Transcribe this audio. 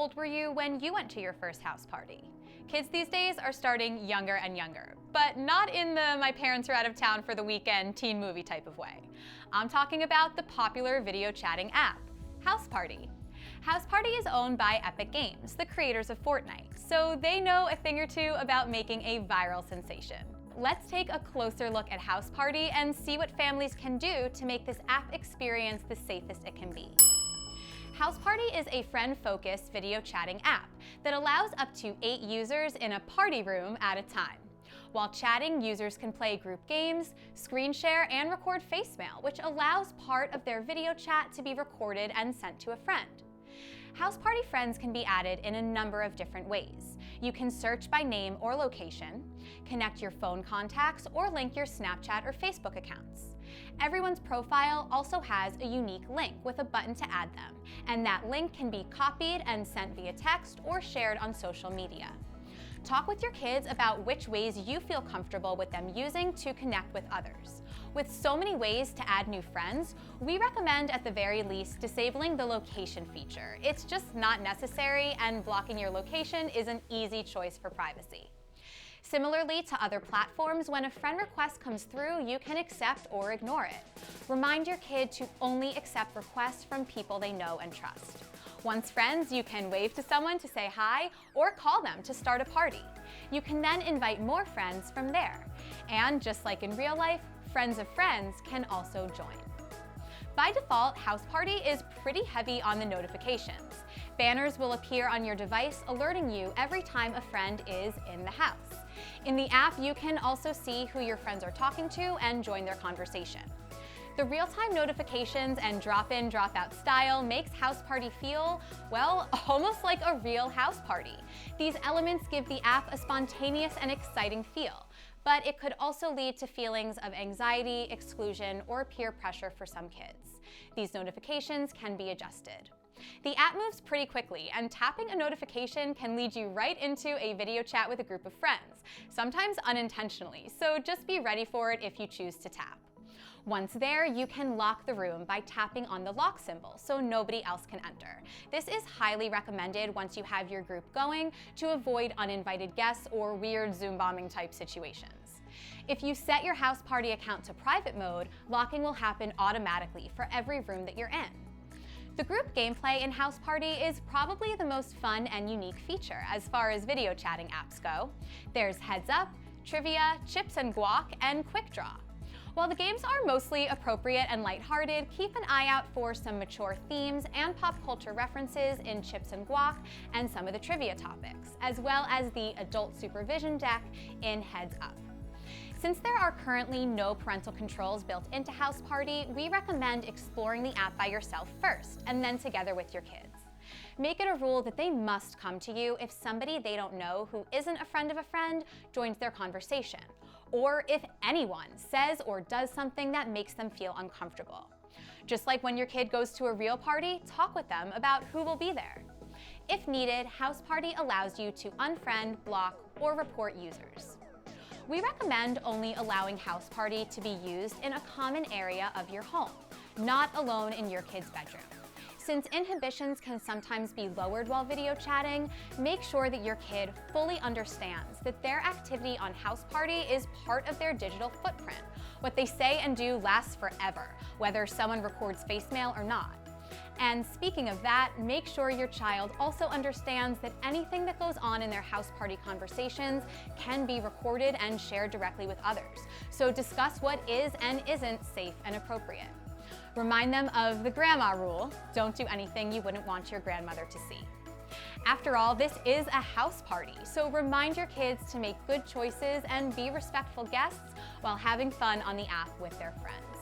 old were you when you went to your first house party? Kids these days are starting younger and younger, but not in the my parents are out of town for the weekend teen movie type of way. I'm talking about the popular video chatting app, Houseparty. Houseparty is owned by Epic Games, the creators of Fortnite, so they know a thing or two about making a viral sensation. Let's take a closer look at Houseparty and see what families can do to make this app experience the safest it can be. Houseparty is a friend-focused video chatting app that allows up to 8 users in a party room at a time. While chatting, users can play group games, screen share, and record facemail, which allows part of their video chat to be recorded and sent to a friend. Houseparty friends can be added in a number of different ways. You can search by name or location, connect your phone contacts, or link your Snapchat or Facebook accounts. Everyone's profile also has a unique link with a button to add them, and that link can be copied and sent via text or shared on social media. Talk with your kids about which ways you feel comfortable with them using to connect with others. With so many ways to add new friends, we recommend at the very least disabling the location feature. It's just not necessary, and blocking your location is an easy choice for privacy. Similarly to other platforms, when a friend request comes through, you can accept or ignore it. Remind your kid to only accept requests from people they know and trust. Once friends, you can wave to someone to say hi or call them to start a party. You can then invite more friends from there. And just like in real life, friends of friends can also join. By default, Houseparty is pretty heavy on the notifications. Banners will appear on your device alerting you every time a friend is in the house. In the app, you can also see who your friends are talking to and join their conversation. The real-time notifications and drop-in, drop-out style makes Houseparty feel, well, almost like a real house party. These elements give the app a spontaneous and exciting feel, but it could also lead to feelings of anxiety, exclusion, or peer pressure for some kids. These notifications can be adjusted. The app moves pretty quickly, and tapping a notification can lead you right into a video chat with a group of friends, sometimes unintentionally, so just be ready for it if you choose to tap. Once there, you can lock the room by tapping on the lock symbol so nobody else can enter. This is highly recommended once you have your group going to avoid uninvited guests or weird Zoom bombing type situations. If you set your Houseparty account to private mode, locking will happen automatically for every room that you're in. The group gameplay in Houseparty is probably the most fun and unique feature as far as video chatting apps go. There's Heads Up, Trivia, Chips and Guac, and Quick Draw. While the games are mostly appropriate and lighthearted, keep an eye out for some mature themes and pop culture references in Chips and Guac and some of the trivia topics, as well as the adult supervision deck in Heads Up. Since there are currently no parental controls built into Houseparty, we recommend exploring the app by yourself first, and then together with your kids. Make it a rule that they must come to you if somebody they don't know who isn't a friend of a friend joins their conversation, or if anyone says or does something that makes them feel uncomfortable. Just like when your kid goes to a real party, talk with them about who will be there. If needed, Houseparty allows you to unfriend, block, or report users. We recommend only allowing Houseparty to be used in a common area of your home, not alone in your kid's bedroom. Since inhibitions can sometimes be lowered while video chatting, make sure that your kid fully understands that their activity on Houseparty is part of their digital footprint. What they say and do lasts forever, whether someone records facemail or not. And speaking of that, make sure your child also understands that anything that goes on in their Houseparty conversations can be recorded and shared directly with others. So discuss what is and isn't safe and appropriate. Remind them of the grandma rule: don't do anything you wouldn't want your grandmother to see. After all, this is a house party, so remind your kids to make good choices and be respectful guests while having fun on the app with their friends.